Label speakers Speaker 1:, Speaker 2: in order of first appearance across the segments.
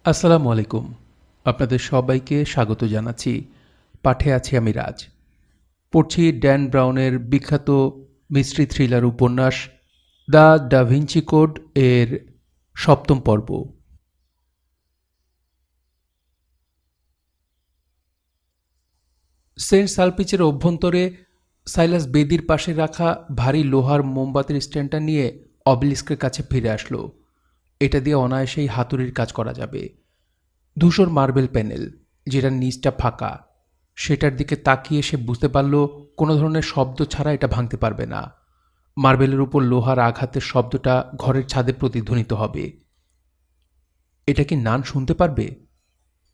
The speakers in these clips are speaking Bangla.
Speaker 1: আসসালামু আলাইকুম। আপনাদের সবাইকে স্বাগত জানাচ্ছি। পাঠে আছি আমি রাজ। পড়ছি ড্যান ব্রাউনের বিখ্যাত মিস্ট্রি থ্রিলার উপন্যাস দ্য ডা ভিঞ্চি কোড এর ৭ম পর্ব। সেন্ট সালপিচের অভ্যন্তরে সাইলাস বেদির পাশে রাখা ভারী লোহার মোমবাতির স্ট্যান্ডটা নিয়ে অবলিস্কের কাছে ফিরে আসলো। এটা দিয়ে অনায়াসেই হাতুড়ির কাজ করা যাবে। ধূসর মার্বেল প্যানেল, যেটার নিচটা ফাঁকা, সেটার দিকে তাকিয়ে সে বুঝতে পারল কোনো ধরনের শব্দ ছাড়া এটা ভাঙতে পারবে না। মার্বেলের উপর লোহার আঘাতের শব্দটা ঘরের ছাদে প্রতিধ্বনিত হবে। এটা কি নান শুনতে পারবে?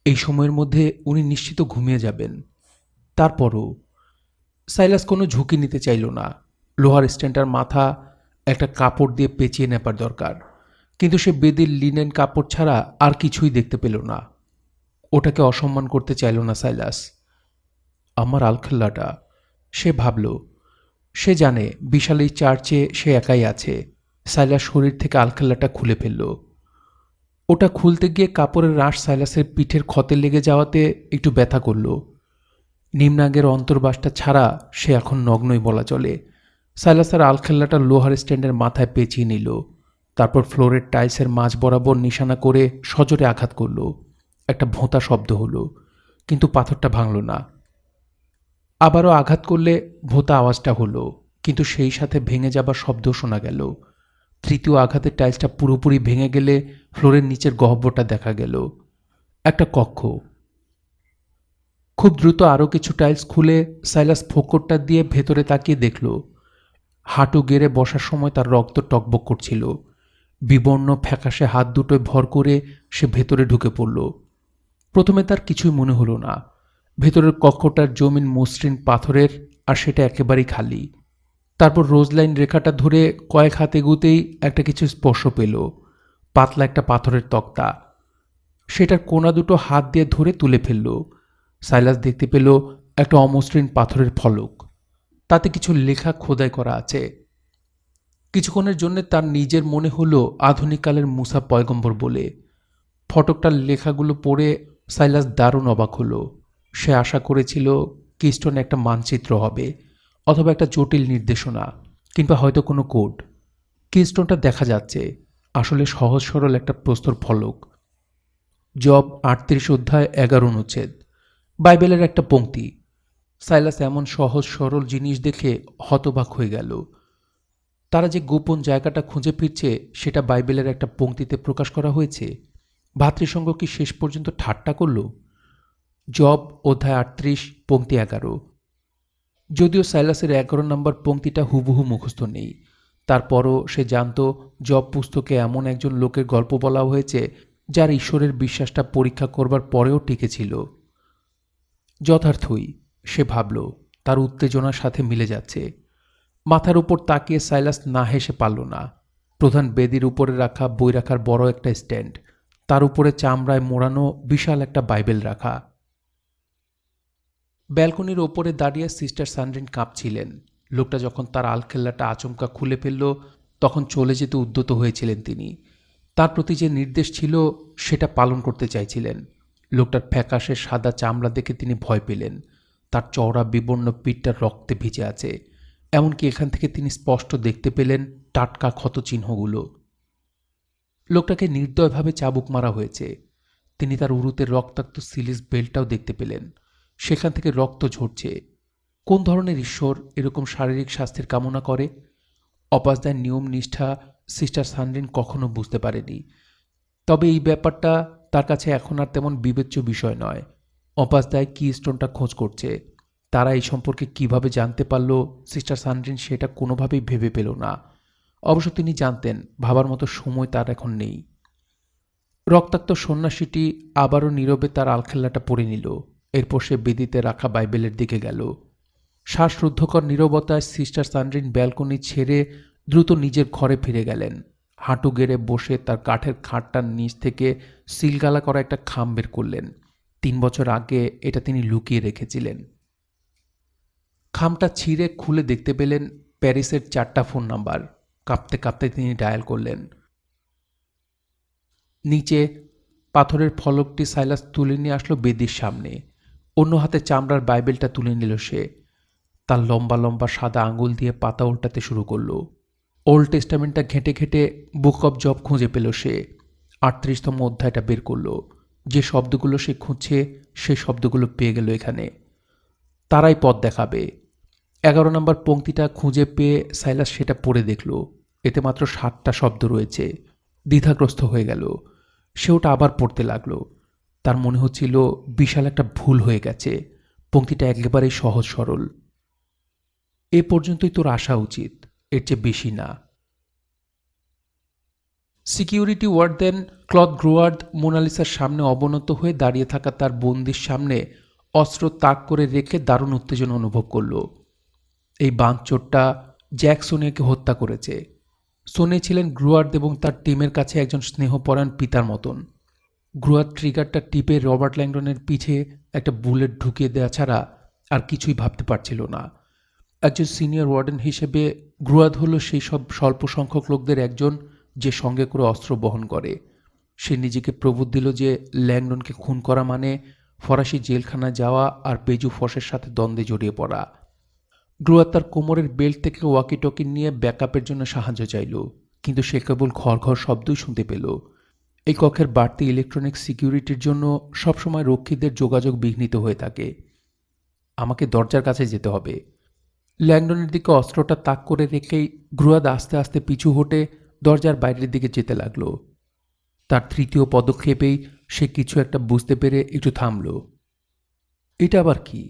Speaker 1: এই সময়ের মধ্যে উনি নিশ্চিত ঘুমিয়ে যাবেন। তারপরও সাইলাস কোনো ঝুঁকি নিতে চাইল না। লোহার স্ট্যান্ডটার মাথা একটা কাপড় দিয়ে পেঁচিয়ে নেবার দরকার, কিন্তু সে বেদির লিনেন কাপড় ছাড়া আর কিছুই দেখতে পেল না। ওটাকে অসম্মান করতে চাইল না সাইলাস। আমার আলখাল্লাটা, সে ভাবল। সে জানে বিশাল এই চার্চে সে একাই আছে। সাইলাস শরীর থেকে আলখাল্লাটা খুলে ফেলল। ওটা খুলতে গিয়ে কাপড়ের রাশ সাইলাসের পিঠের ক্ষতে লেগে যাওয়াতে একটু ব্যথা করল। নিম্নাঙ্গের অন্তর্বাসটা ছাড়া সে এখন নগ্নই বলা চলে। সাইলাসের আলখাল্লাটা লোহার স্ট্যান্ডের মাথায় পেঁচিয়ে নিল। তারপর ফ্লোরের টাইলসের মাঝ বরাবর নিশানা করে সজোরে আঘাত করল। একটা ভোঁতা শব্দ হলো, কিন্তু পাথরটা ভাঙল না। আবারও আঘাত করলে ভোঁতা আওয়াজটা হলো, কিন্তু সেই সাথে ভেঙে যাবার শব্দও শোনা গেল। তৃতীয় আঘাতের টাইলসটা পুরোপুরি ভেঙে গেলে ফ্লোরের নিচের গহ্বরটা দেখা গেল। একটা কক্ষ। খুব দ্রুত আরও কিছু টাইলস খুলে সাইলাস ফোকরটা দিয়ে ভেতরে তাকিয়ে দেখল। হাঁটু গেড়ে বসার সময় তার রক্ত টকবক করছিল। বিবর্ণ ফ্যাকাশে হাত দুটোয় ভর করে সে ভেতরে ঢুকে পড়ল। প্রথমে তার কিছুই মনে হলো না। ভেতরের কক্ষটার জমিন মসৃণ পাথরের, আর সেটা একেবারেই খালি। তারপর রোজলাইন রেখাটা ধরে কয়েক হাত এগুতেই একটা কিছু স্পর্শ পেল। পাতলা একটা পাথরের তক্তা। সেটার কোনা দুটো হাত দিয়ে ধরে তুলে ফেলল। সাইলাস দেখতে পেল একটা অমসৃণ পাথরের ফলক। তাতে কিছু লেখা খোদাই করা আছে। কিছুক্ষণের জন্য তার নিজের মনে হলো আধুনিককালের মুসা পয়গম্বর বলে। ফটকটার লেখাগুলো পড়ে সাইলাস দারুণ অবাক হলো। সে আশা করেছিল কিস্টোনে একটা মানচিত্র হবে, অথবা একটা জটিল নির্দেশনা, কিংবা হয়তো কোনো কোড। কিস্টোনটা দেখা যাচ্ছে আসলে সহজ সরল একটা প্রস্তর ফলক। জব 38 অধ্যায় 11 অনুচ্ছেদ, বাইবেলের একটা পংক্তি। সাইলাস এমন সহজ সরল জিনিস দেখে হতবাক হয়ে গেল। তারা যে গোপন জায়গাটা খুঁজে ফিরছে সেটা বাইবেলের একটা পংক্তিতে প্রকাশ করা হয়েছে। ভাতৃসংঘ কি শেষ পর্যন্ত ঠাট্টা করল? জব অধ্যায় 38 পংক্তি 11। যদিও সাইলাসের 11 নম্বর পংক্তিটা হুবহু মুখস্থ নেই, তারপরও সে জানত জব পুস্তকে এমন একজন লোকের গল্প বলা হয়েছে যার ঈশ্বরের বিশ্বাসটা পরীক্ষা করবার পরেও টিকেছিল। যথার্থই, সে ভাবল, তার উত্তেজনার সাথে মিলে যাচ্ছে। মাথার উপর তাকিয়ে সাইলাস না হেসে পারল না। প্রধান বেদির উপরে রাখা বই রাখার বড় একটা স্ট্যান্ড, তার উপরে চামড়ায় মোড়ানো বিশাল একটা বাইবেল রাখা। ব্যালকনির ওপরে দাঁড়িয়ে সিস্টার সানরিন কাঁপছিলেন। লোকটা যখন তার আলখেল্লাটা আচমকা খুলে ফেলল, তখন চলে যেতে উদ্যত হয়েছিলেন তিনি। তার প্রতি যে নির্দেশ ছিল সেটা পালন করতে চাইছিলেন। লোকটার ফ্যাকাশে সাদা চামড়া দেখে তিনি ভয় পেলেন। তার চওড়া বিবর্ণ পিঠটা রক্তে ভিজে আছে। এমনকি এখান থেকে তিনি স্পষ্ট দেখতে পেলেন টাটকা ক্ষতচিহ্নগুলো। লোকটাকে নির্দয়ভাবে চাবুক মারা হয়েছে। তিনি তার উরুতে রক্তাক্ত সিলিস বেল্টটাও দেখতে পেলেন। সেখান থেকে রক্ত ঝরছে। কোন ধরনের ঈশ্বর এরকম শারীরিক স্বাস্থ্যের কামনা করে? অপাসদায় নিয়ম নিষ্ঠা সিস্টার সানরিন কখনো বুঝতে পারেনি। তবে এই ব্যাপারটা তার কাছে এখন আর তেমন বিবেচ্য বিষয় নয়। অপাসদায় কি স্টোনটা খোঁজ করছে, তারা এই সম্পর্কে কিভাবে জানতে পারল সিস্টার সানরিন সেটা কোনোভাবেই ভেবে পেল না। অবশ্য তিনি জানতেন ভাবার মতো সময় তার এখন নেই। রক্তাক্ত সন্ন্যাসীটি আবারও নীরবে তার আলখেল্লাটা পড়ে নিল। এরপর সে বেদিতে রাখা বাইবেলের দিকে গেল। শ্বাসরুদ্ধকর নীরবতায় সিস্টার সানরিন ব্যালকনি ছেড়ে দ্রুত নিজের ঘরে ফিরে গেলেন। হাঁটু গেড়ে বসে তার কাঠের খাটটার নিচ থেকে সিলগালা করা একটা খাম বের করলেন। 3 বছর আগে এটা তিনি লুকিয়ে রেখেছিলেন। খামটা ছিঁড়ে খুলে দেখতে পেলেন প্যারিসের 4টা ফোন নাম্বার। কাঁপতে কাঁপতে তিনি ডায়াল করলেন। নিচে পাথরের ফলকটি সাইলাস তুলে নিয়ে আসলো বেদির সামনে। অন্য হাতে চামড়ার বাইবেলটা তুলে নিল সে। তার লম্বা লম্বা সাদা আঙুল দিয়ে পাতা উল্টাতে শুরু করলো। ওল্ড টেস্টামেন্টটা ঘেঁটে ঘেঁটে বুক অব জব খুঁজে পেল সে। ৩৮তম অধ্যায়টা বের করলো। যে শব্দগুলো সে খুঁজছে সেই শব্দগুলো পেয়ে গেল এখানে। তারাই পথ দেখাবে। ১১ নম্বর পংক্তিটা খুঁজে পেয়ে সাইলাস সেটা পড়ে দেখল। এতে মাত্র ৭টা শব্দ রয়েছে। দ্বিধাগ্রস্ত হয়ে গেল। সে ওটা আবার পড়তে লাগলো। তার মনে হচ্ছিল বিশাল একটা ভুল হয়ে গেছে। পংক্তিটা একেবারেই সহজ সরল। এ পর্যন্তই তোর আসা উচিত, এর চেয়ে বেশি না। সিকিউরিটি ওয়ার্ডেন ক্লদ গ্রুয়ার্ড মোনালিসার সামনে অবনত হয়ে দাঁড়িয়ে থাকা তার বন্দির সামনে অস্ত্র তাক করে রেখে দারুণ উত্তেজনা অনুভব করল। এই বাঁধচোরটা জ্যাক সোনিয়াকে হত্যা করেছে। সোনিয়া ছিলেন গ্রুয়ার্ড এবং তার টিমের কাছে একজন স্নেহপরায়ণ পিতার মতন। গ্রুয়ার্ড ট্রিগারটা টিপে রবার্ট ল্যাংডনের পিঠে একটা বুলেট ঢুকিয়ে দেওয়া ছাড়া আর কিছুই ভাবতে পারছিল না। একজন সিনিয়র ওয়ার্ডেন হিসেবে গ্রুয়ার্ড হলো সেই সব স্বল্প সংখ্যক লোকদের একজন যে সঙ্গে করে অস্ত্র বহন করে। সে নিজেকে প্রবোধ দিল যে ল্যাংডনকে খুন করা মানে ফরাসি জেলখানায় যাওয়া আর বেজু ফসের সাথে দ্বন্দ্বে জড়িয়ে পড়া। গ্রুয়ার্ড তার কোমরের বেল্ট থেকে ওয়াকি টকি নিয়ে ব্যাকআপের জন্য সাহায্য চাইল, কিন্তু সে কেবল ঘর ঘর শব্দই শুনতে পেল। এই কক্ষের বাড়তি ইলেকট্রনিক সিকিউরিটির জন্য সবসময় রক্ষীদের যোগাযোগ বিঘ্নিত হয়ে থাকে। আমাকে দরজার কাছে যেতে হবে। ল্যাংডনের দিকে অস্ত্রটা তাক করে রেখেই গ্রুয়ার্ড আস্তে আস্তে পিছু হটে দরজার বাইরের দিকে যেতে লাগল। তার তৃতীয় পদক্ষেপেই সে কিছু একটা বুঝতে পেরে একটু থামল। এটা আবার কি?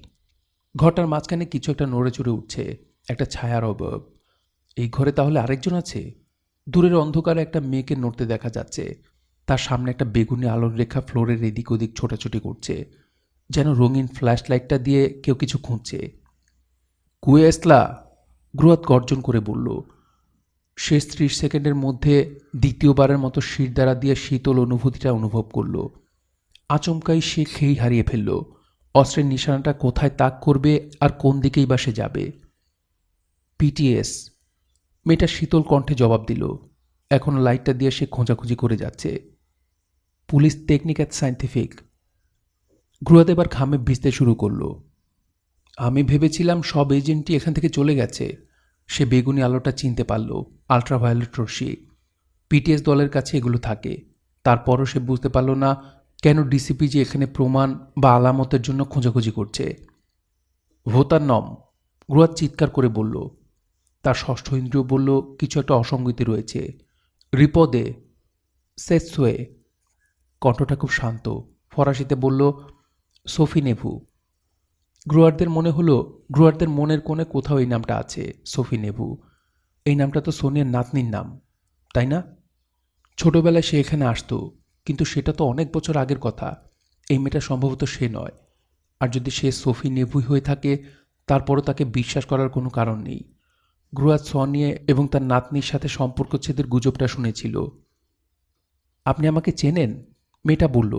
Speaker 1: ঘরটার মাঝখানে কিছু একটা নড়ে চড়ে উঠছে, একটা ছায়ার অবয়ব। এই ঘরে তাহলে আরেকজন আছে? দূরের অন্ধকারে একটা মেয়েকে নড়তে দেখা যাচ্ছে। তার সামনে একটা বেগুনি আলোর রেখা ফ্লোরের এদিক ওদিক ছোটাছুটি করছে, যেন রঙিন ফ্ল্যাশ লাইটটা দিয়ে কেউ কিছু খুঁজছে। কুয়েসলা, গ্রুয়ার্ড গর্জন করে বলল। শেষ ৩০ সেকেন্ডের মধ্যে দ্বিতীয়বারের মতো শিরদাঁড়া দিয়ে শীতল অনুভূতিটা অনুভব করল। আচমকাই সে খেই হারিয়ে ফেলল। অস্ত্রের নিশানাটা কোথায় তাক করবে আর কোন দিকেই বা সে যাবে। পিটিএস, মেয়েটা শীতল কণ্ঠে জবাব দিল। এখন লাইটটা দিয়ে সে খোঁজাখুঁজি করে যাচ্ছে। Police technique at scientific. Grouard এবার ঘামে ভিজতে শুরু করল। আমি ভেবেছিলাম সব এজেন্টই এখান থেকে চলে গেছে। সে বেগুনি আলোটা চিনতে পারল, আলট্রাভায়োলেট রশ্মি। পিটিএস দলের কাছে এগুলো থাকে। তারপরও সে বুঝতে পারল না কেন ডিসিপি যে এখানে প্রমাণ বা আলামতের জন্য খোঁজাখুঁজি করছে। ভোতার নম, গ্রুয়ার্ড চিৎকার করে বলল। তার ষষ্ঠ ইন্দ্রিয় বলল কিছু একটা অসঙ্গতি রয়েছে। রিপদে, সেসওয়ে। কণ্ঠটা খুব শান্ত। ফরাসিতে বলল, সোফি নেভু। গ্রুয়ার্ডদের মনে হলো গ্রুয়ার্ডদের মনের কোণে কোথাও এই নামটা আছে, সোফি নেভু। এই নামটা তো সোনিয়ার নাতনির নাম, তাই না? ছোটবেলায় সে এখানে আসতো, কিন্তু সেটা তো অনেক বছর আগের কথা। এই মেয়েটা সম্ভবত সে নয়। আর যদি সে সোফি নেভুই হয়ে থাকে, তারপরও তাকে বিশ্বাস করার কোনো কারণ নেই। গ্রুয়ার্ড সোনিয়া এবং তার নাতনির সাথে সম্পর্কচ্ছেদের গুজবটা শুনেছিল। আপনি আমাকে চেনেন? মেয়েটা বলল।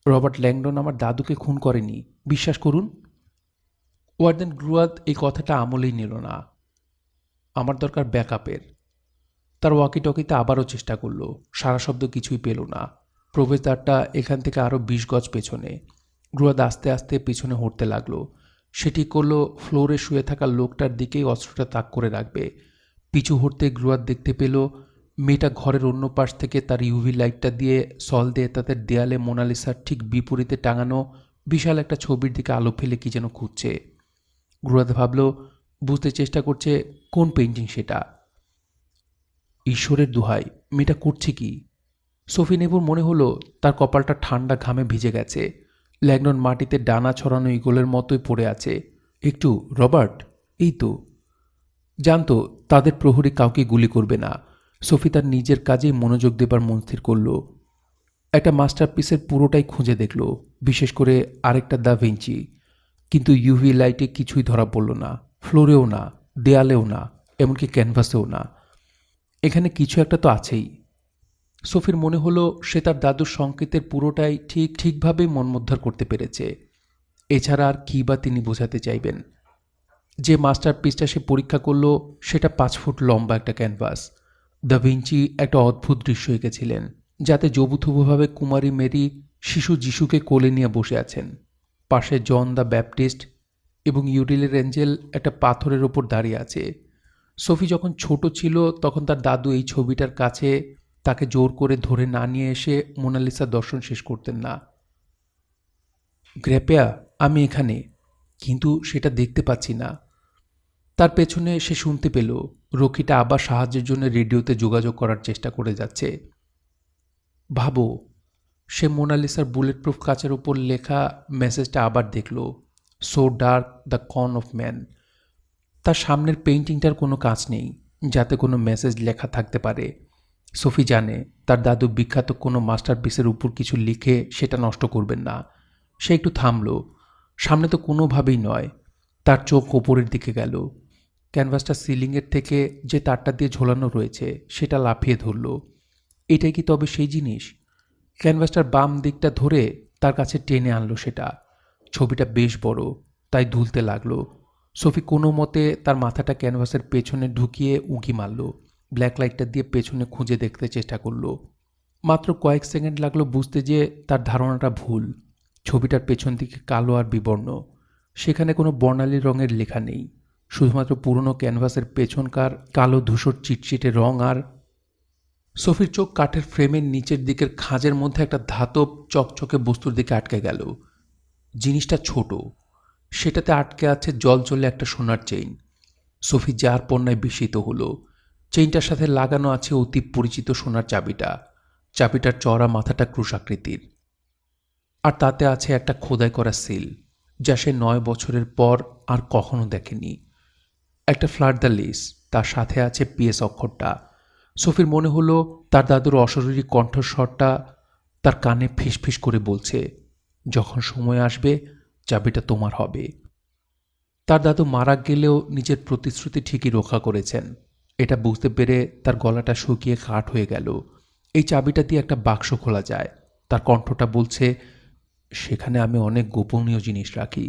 Speaker 1: রবার্ট ল্যাংডন আমার দাদুকে খুন করেনি, বিশ্বাস করুন। ওয়ার্ডেন গ্রুয়ার্ড এই কথাটা আমলেই নিল না। আমার দরকার ব্যাকআপের। তার ওয়াকি টকিতে আবারও চেষ্টা করল, সারা শব্দ কিছুই পেল না। প্রবেশদ্বারটা এখান থেকে আরও ২০ গজ পেছনে। গ্রুয়ার্ড আস্তে আস্তে পিছনে হটতে লাগলো। সেটি করল ফ্লোরে শুয়ে থাকা লোকটার দিকেই অস্ত্রটা তাক করে রাখবে। পিছু হটতে গ্রুয়ার্ড দেখতে পেল মেয়েটা ঘরের অন্য পাশ থেকে তার ইউভি লাইটটা দিয়ে সল দিয়ে তাদের দেয়ালে মোনালিসার ঠিক বিপরীতে টাঙানো বিশাল একটা ছবির দিকে আলো ফেলে কি যেন খুঁজছে। গ্রুয়ার্ড ভাবল, বুঝতে চেষ্টা করছে কোন পেইন্টিং সেটা। ঈশ্বরের দোহাই, মেয়েটা করছে কি? সোফি নেবুর মনে হলো তার কপালটা ঠান্ডা ঘামে ভিজে গেছে। ল্যাংডন মাটিতে ডানা ছড়ানো ইগলের মতোই পড়ে আছে। একটু, রবার্ট, এই তো। জানতো তাদের প্রহরী কাউকে গুলি করবে না। সোফি তার নিজের কাজেই মনোযোগ দেবার মনস্থির করল। একটা মাস্টারপিসের পুরোটাই খুঁজে দেখল, বিশেষ করে আরেকটা দ্য ভিঞ্চি। কিন্তু ইউভি লাইটে কিছুই ধরা পড়ল না, ফ্লোরেও না, দেয়ালেও না, এমনকি ক্যানভাসেও না। এখানে কিছু একটা তো আছেই। সোফির মনে হলো সে তার দাদুর সংকেতের পুরোটাই ঠিকভাবে মনমুদ্ধার করতে পেরেছে। এছাড়া আর কী বা তিনি বোঝাতে চাইবেন। যে মাস্টারপিসটা সে পরীক্ষা করল সেটা 5 ফুট লম্বা একটা ক্যানভাস। দ্য ভিঞ্চি একটা অদ্ভুত দৃশ্য এঁকেছিলেন, যাতে যৌথভাবে কুমারী মেরি শিশু যিশুকে কোলে নিয়ে বসে আছেন। পাশে জন দ্য ব্যাপটিস্ট এবং ইউডিলের এঞ্জেল একটা পাথরের ওপর দাঁড়িয়ে আছে। সোফি যখন ছোট ছিল তখন তার দাদু এই ছবিটার কাছে তাকে জোর করে ধরে না নিয়ে এসে মোনালিসার দর্শন শেষ করতেন না। গ্রেপেয়া, আমি এখানে, কিন্তু সেটা দেখতে পাচ্ছি না। তার পেছনে সে শুনতে পেল রকিটা আবার সাহায্যের জন্য রেডিওতে যোগাযোগ করার চেষ্টা করে যাচ্ছে। ভাবো, সে মোনালিসার বুলেট প্রুফ কাচের ওপর লেখা মেসেজটা আবার দেখল, so dark the con of man. তার সামনের পেইন্টিংটার কোনো কাজ নেই যাতে কোনো মেসেজ লেখা থাকতে পারে। সোফি জানে তার দাদু বিখ্যাত কোনো মাস্টারপিসের উপর কিছু লিখে সেটা নষ্ট করবেন না। সে একটু থামল। সামনে তো কোনোভাবেই নয়। তার চোখ ওপরের দিকে গেল। ক্যানভাসটা সিলিংয়ের থেকে যে তারটা দিয়ে ঝোলানো রয়েছে সেটা লাফিয়ে ধরল। এটাই কি তবে সেই জিনিস? ক্যানভাসটার বাম দিকটা ধরে তার কাছে টেনে আনলো সেটা। ছবিটা বেশ বড়, তাই দুলতে লাগলো। সোফি কোনো মতে তার মাথাটা ক্যানভাসের পেছনে ঢুকিয়ে উঁকি মারল। ব্ল্যাক লাইটটা দিয়ে পেছনে খুঁজে দেখতে চেষ্টা করলো। মাত্র কয়েক সেকেন্ড লাগলো বুঝতে যে তার ধারণাটা ভুল। ছবিটার পেছন দিকে কালো আর বিবর্ণ। সেখানে কোনো বর্ণালী রঙের লেখা নেই, শুধুমাত্র পুরনো ক্যানভাসের পেছনকার কালো ধূসর চিটচিটে রং। আর সোফির চোখ কাঠের ফ্রেমের নিচের দিকের খাঁজের মধ্যে একটা ধাতব চকচকে বস্তুর দিকে আটকে গেল। জিনিসটা ছোট, সেটাতে আটকে আছে জলজলে একটা সোনার চেইন। সোফি যার পণ্যায় বিস্মিত হলো। চেইনটার সাথে লাগানো আছে অতি পরিচিত সোনার চাবিটা। চাবিটার চওড়া মাথাটা ক্রুশাকৃতির, আর তাতে আছে একটা খোদাই করা সিল, যা সে 9 বছরের পর আর কখনো দেখেনি। একটা ফ্লার দ্য লিস, তার সাথে আছে পিএস অক্ষরটা। সোফির মনে হলো তার দাদুর অশরীরী কণ্ঠস্বরটা তার কানে ফিসফিস করে বলছে, যখন সময় আসবে চাবিটা তোমার হবে। তার দাদু মারা গেলেও নিজের প্রতিশ্রুতি ঠিকই রক্ষা করেছেন। এটা বুঝতে পেরে তার গলাটা শুকিয়ে কাঠ হয়ে গেল। এই চাবিটা দিয়ে একটা বাক্স খোলা যায়। তার কণ্ঠটা বলছে, সেখানে আমি অনেক গোপনীয় জিনিস রাখি।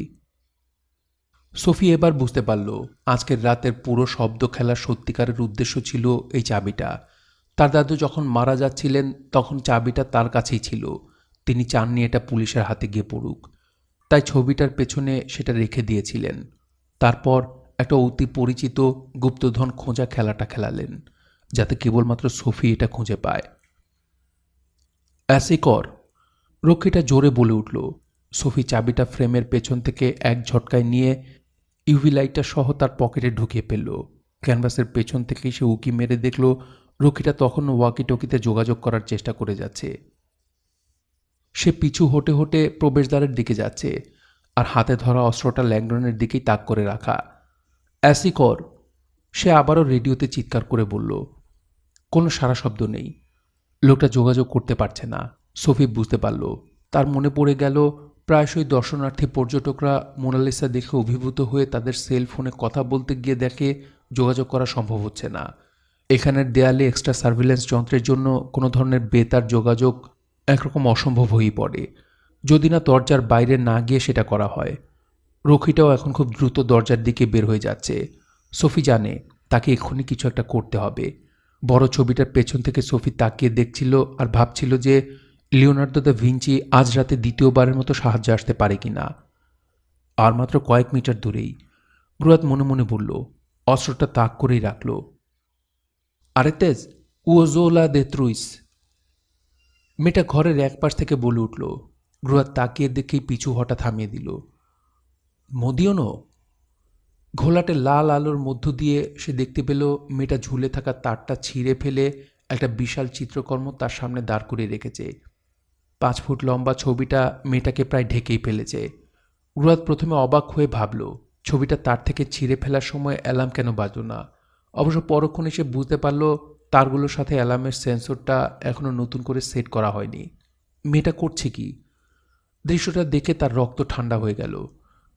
Speaker 1: সোফি এবার বুঝতে পারল আজকের রাতের পুরো শব্দ খেলার সত্যিকারের উদ্দেশ্য ছিল এই চাবিটা। তার দাদু যখন মারা যাচ্ছিলেন তখন চাবিটা তার কাছেই ছিল। তিনি চাননি এটা পুলিশের হাতে গিয়ে পড়ুক, তাই ছবিটার পেছনে সেটা রেখে দিয়েছিলেন। তারপর একটা অতি পরিচিত গুপ্তধন খোঁজা খেলাটা খেলালেন, যাতে কেবলমাত্র সোফি এটা খুঁজে পায়। অ্যাসি কর, রক্ষীটা জোরে বলে উঠল। সোফি চাবিটা ফ্রেমের পেছন থেকে এক ঝটকায় নিয়ে ইউভি লাইটটা সহ তার পকেটে ঢুকিয়ে ফেলল। ক্যানভাসের পেছন থেকেই সে উকি মেরে দেখল রক্ষীটা তখনও ওয়াকি টকিতে যোগাযোগ করার চেষ্টা করে যাচ্ছে। সে পিছু হটে হটে প্রবেশদ্বারের দিকে যাচ্ছে, আর হাতে ধরা অস্ত্রটা ল্যাংডনের দিকেই তাক করে রাখা। অ্যাসি কর, সে আবারও রেডিওতে চিৎকার করে বলল। কোনো সারা শব্দ নেই। লোকটা যোগাযোগ করতে পারছে না। সোফি বুঝতে পারল। তার মনে পড়ে গেল প্রায়শই দর্শনার্থী পর্যটকরা মোনালিসা দেখে অভিভূত হয়ে তাদের সেল ফোনে কথা বলতে গিয়ে দেখে যোগাযোগ করা সম্ভব হচ্ছে না। এখানের দেয়ালে এক্সট্রা সার্ভিলেন্স যন্ত্রের জন্য কোনো ধরনের বেতার যোগাযোগ একরকম অসম্ভব হয়েই পড়ে, যদি না দরজার বাইরে না গিয়ে সেটা করা হয়। রক্ষীটাও এখন খুব দ্রুত দরজার দিকে বের হয়ে যাচ্ছে। সোফি জানে তাকে এক্ষুনি কিছু একটা করতে হবে। বড় ছবিটার পেছন থেকে সোফি তাকিয়ে দেখছিল আর ভাবছিল যে লিওনার্দো দ্য ভিঞ্চি আজ রাতে দ্বিতীয়বারের মতো সাহায্যে আসতে পারে কিনা। আর মাত্র কয়েক মিটার দূরেই। ব্রুয়াত মনে মনে বলল, অস্ত্রটা তাক করেই রাখল। আরেতেজ উওজোলা দে ত্রুইস, মেয়েটা ঘরের এক পাশ থেকে বলে উঠল। ব্রুয়াত তাকিয়ে দেখেই পিছু হটা থামিয়ে দিল। মদিওনো। ঘোলাটে লাল আলোর মধ্য দিয়ে সে দেখতে পেল মেয়েটা ঝুলে থাকা তারটা ছিঁড়ে ফেলে একটা বিশাল চিত্রকর্ম তার সামনে দাঁড় করিয়ে রেখেছে। 5 ফুট লম্বা ছবিটা মেয়েটাকে প্রায় ঢেকেই ফেলেছে। রুয়াদ প্রথমে অবাক হয়ে ভাবল ছবিটা তার থেকে ছিঁড়ে ফেলার সময় অ্যালার্ম কেন বাজল না। অবশ্য পরক্ষণে সে বুঝতে পারল তারগুলোর সাথে অ্যালার্মের সেন্সরটা এখনও নতুন করে সেট করা হয়নি। মেয়েটা করছে কি? দৃশ্যটা দেখে তার রক্ত ঠান্ডা হয়ে গেল।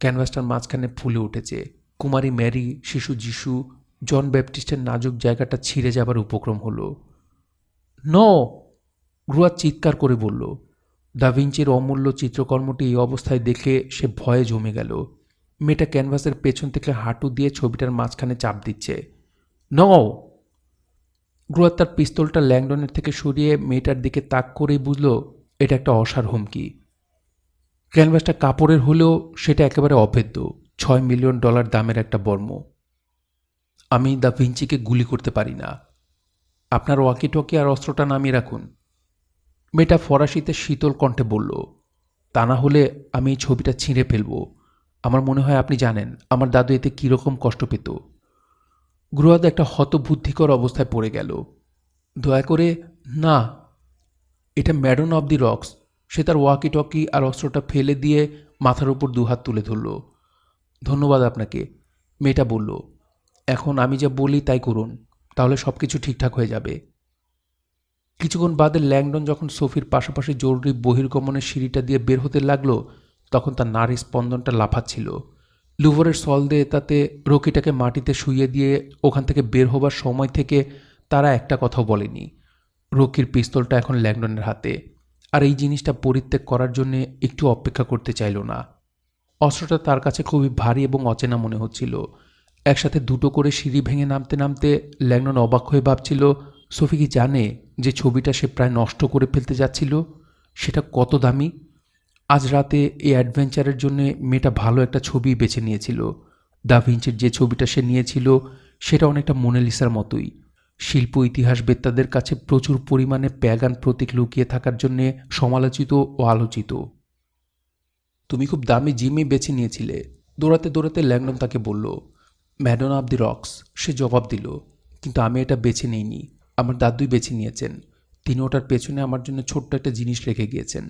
Speaker 1: ক্যানভাসটার মাঝখানে ফুলে উঠেছে। কুমারী ম্যারি, শিশু যিশু, জন ব্যাপটিস্টের নাজুক জায়গাটা ছিঁড়ে যাবার উপক্রম হলো। নো! রুয়াদ চিৎকার করে বলল। দা ভিঞ্চির অমূল্য চিত্রকর্মটি এই অবস্থায় দেখে সে ভয়ে জমে গেল। মেয়েটা ক্যানভাসের পেছন থেকে হাঁটু দিয়ে ছবিটার মাঝখানে চাপ দিচ্ছে। নো! রুয়াদ তার পিস্তলটা ল্যাংডনের থেকে সরিয়ে মেয়েটার দিকে তাক করেই বুঝল এটা একটা অসার হুমকি। ক্যানভাসটা কাপড়ের হলেও সেটা একেবারে অভেদ্য, $6 মিলিয়ন দামের একটা বর্ম। আমি দ্য ভিঞ্চিকে গুলি করতে পারি না। আপনার ওয়াকিটকি আর অস্ত্রটা নামিয়ে রাখুন। মেয়েটা ফরাসিতে শীতল কণ্ঠে বলল, তা না হলে আমি এই ছবিটা ছিঁড়ে ফেলব। আমার মনে হয় আপনি জানেন আমার দাদু এতে কীরকম কষ্ট পেত। গ্রুয়াদ একটা হতবুদ্ধিকর অবস্থায় পড়ে গেল। দয়া করে না, এটা ম্যাডন অব দি রক্স। সে তার ওয়াকিটকি আর অস্ত্রটা ফেলে দিয়ে মাথার উপর দুহাত তুলে ধরল। ধন্যবাদ আপনাকে, মেয়েটা বলল। এখন আমি যা বলি তাই করুন, তাহলে সব কিছু ঠিকঠাক হয়ে যাবে। কিছুক্ষণ বাদে ল্যাংডন যখন সোফির পাশাপাশি জরুরি বহির্গমনের সিঁড়িটা দিয়ে বের হতে লাগলো, তখন তার নাড়ি স্পন্দনটা লাফাচ্ছিল। লুভরের সল দিয়ে তাতে রকিটাকে মাটিতে শুইয়ে দিয়ে ওখান থেকে বের হবার সময় থেকে তারা একটা কথাও বলেনি। রকির পিস্তলটা এখন ল্যাংডনের হাতে, আর এই জিনিসটা পরিত্যাগ করার জন্য একটু অপেক্ষা করতে চাইল না। অস্ত্রটা তার কাছে খুবই ভারী এবং অচেনা মনে হচ্ছিল। একসাথে দুটো করে সিঁড়ি ভেঙে নামতে নামতে ল্যাংডন অবাক হয়ে ভাবছিল, সোফি কি জানে যে ছবিটা সে প্রায় নষ্ট করে ফেলতে যাচ্ছিল সেটা কত দামি? আজ রাতে এই অ্যাডভেঞ্চারের জন্য মেয়েটা ভালো একটা ছবি বেছে নিয়েছিল। দা ভিঞ্চির যে ছবিটা সে নিয়েছিল সেটা অনেকটা মোনালিসার মতোই। শিল্প ইতিহাসবেত্তাদের কাছে প্রচুর পরিমাণে প্যাগান প্রতীক লুকিয়ে থাকার জন্যে সমালোচিত ও আলোচিত। তুমি খুব দামি জিমই বেছে নিয়েছিলে, দৌড়াতে দৌড়াতে ল্যাংডন তাকে বলল। ম্যাডন অব দি রক্স, সে জবাব দিল। কিন্তু আমি এটা বেছে নিইনি, আমার দাদুই বেছে নিয়েছেন। তিনি ওটার পেছনে আমার জন্য ছোট্ট একটা জিনিস রেখে গিয়েছেন।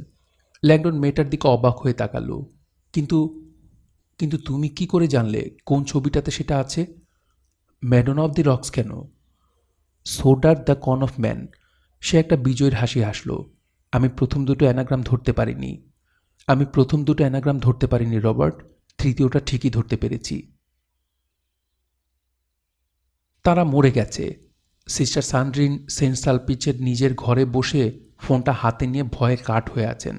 Speaker 1: ল্যাংডন মেয়েটার দিকে অবাক হয়ে তাকালো। কিন্তু কিন্তু তুমি কি করে জানলে কোন ছবিটাতে সেটা আছে? ম্যাডন অব দি রক্স কেন? সোডার দ্য কন অফ ম্যান। সে একটা বিজয়ের হাসি হাসল। আমি প্রথম দুটো অ্যানাগ্রাম ধরতে পারিনি রবার্ট, তৃতীয়টা ঠিকই ধরতে পেরেছি। তারা মরে গেছে। সিস্টার সান্ড্রিন সেন্ট সালপিচের নিজের ঘরে বসে ফোনটা হাতে নিয়ে ভয়ে কাঠ হয়ে আছেন।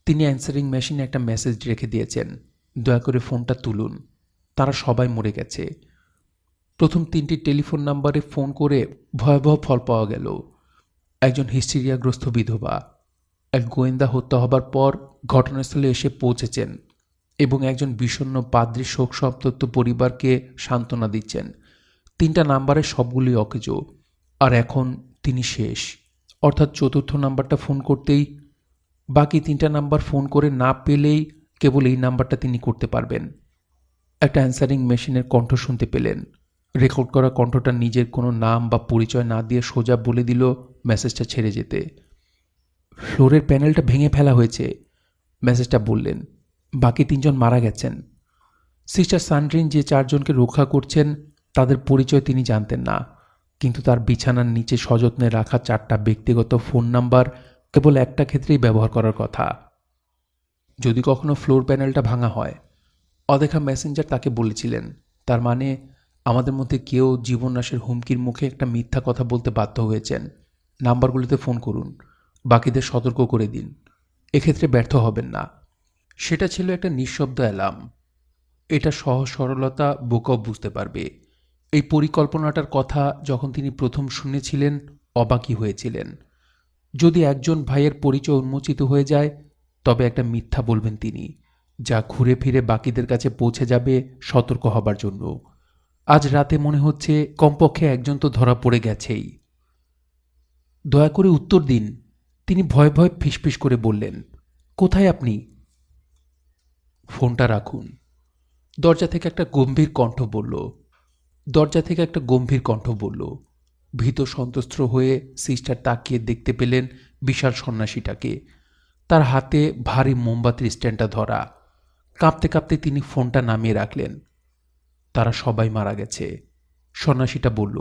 Speaker 1: তিনি অ্যান্সারিং মেশিনে একটা মেসেজ রেখে দিয়েছেন, দয়া করে ফোনটা তুলুন, তারা সবাই মরে গেছে। প্রথম 3টি টেলিফোন নাম্বারে ফোন করে ভয়াবহ ফল পাওয়া গেল। একজন হিস্টেরিয়াগ্রস্ত বিধবা, এক গোয়েন্দা হত্যা হবার পর ঘটনাস্থলে এসে পৌঁছেছেন এবং একজন বিষণ্ণ পাদ্রী শোকসন্তপ্ত পরিবারকে সান্ত্বনা দিচ্ছেন। 3টা নাম্বারের সবগুলি অকেজো, আর এখন তিনি শেষ। অর্থাৎ চতুর্থ নাম্বারটা ফোন করতেই, বাকি 3টা নাম্বার ফোন করে না পেলেই কেবল এই নাম্বারটা তিনি করতে পারবেন। একটা অ্যান্সারিং মেশিনের কণ্ঠ শুনতে পেলেন। রেকর্ড করা কণ্ঠটা নিজের কোনো নাম বা পরিচয় না দিয়ে সোজা বলে দিল মেসেজটা ছেড়ে যেতে। ফ্লোরের প্যানেলটা ভেঙে ফেলা হয়েছে, মেসেজটা বললেন। বাকি 3জন মারা গেছেন। সিস্টার সান্ড্রিন যে 4জনকে রক্ষা করছেন তাদের পরিচয় তিনি জানতেন না, কিন্তু তার বিছানার নিচে সযত্নে রাখা 4টা ব্যক্তিগত ফোন নাম্বার কেবল একটা ক্ষেত্রেই ব্যবহার করার কথা, যদি কখনো ফ্লোর প্যানেলটা ভাঙা হয়। অদেখা মেসেঞ্জার তাকে বলেছিলেন, তার মানে আমাদের মধ্যে কেউ জীবননাশের হুমকির মুখে একটা মিথ্যা কথা বলতে বাধ্য হয়েছেন। নাম্বারগুলোতে ফোন করুন, বাকিদের সতর্ক করে দিন, এক্ষেত্রে ব্যর্থ হবেন না। সেটা ছিল একটা নিঃশব্দ অ্যালার্ম। এটা সহজ সরলতা বোকাও বুঝতে পারবে। এই পরিকল্পনাটার কথা যখন তিনি প্রথম শুনেছিলেন অবাকই হয়েছিলেন। যদি একজন ভাইয়ের পরিচয় উন্মোচিত হয়ে যায় তবে একটা মিথ্যা বলবেন তিনি, যা ঘুরে ফিরে বাকিদের কাছে পৌঁছে যাবে সতর্ক হবার জন্য। আজ রাতে মনে হচ্ছে কমপক্ষে একজন তো ধরা পড়ে গেছেই। দয়া করে উত্তর দিন, তিনি ভয়ে ভয়ে ফিসফিস করে বললেন। কোথায় আপনি? ফোনটা রাখুন। দরজা থেকে একটা গম্ভীর কণ্ঠ বলল। ভীত সন্ত্রস্ত হয়ে সিস্টার তাকিয়ে দেখতে পেলেন বিশাল সন্ন্যাসীটাকে, তার হাতে ভারী মোমবাতির স্ট্যান্ডটা ধরা। কাঁপতে কাঁপতে তিনি ফোনটা নামিয়ে রাখলেন। তারা সবাই মারা গেছে, সন্ন্যাসীটা বলল।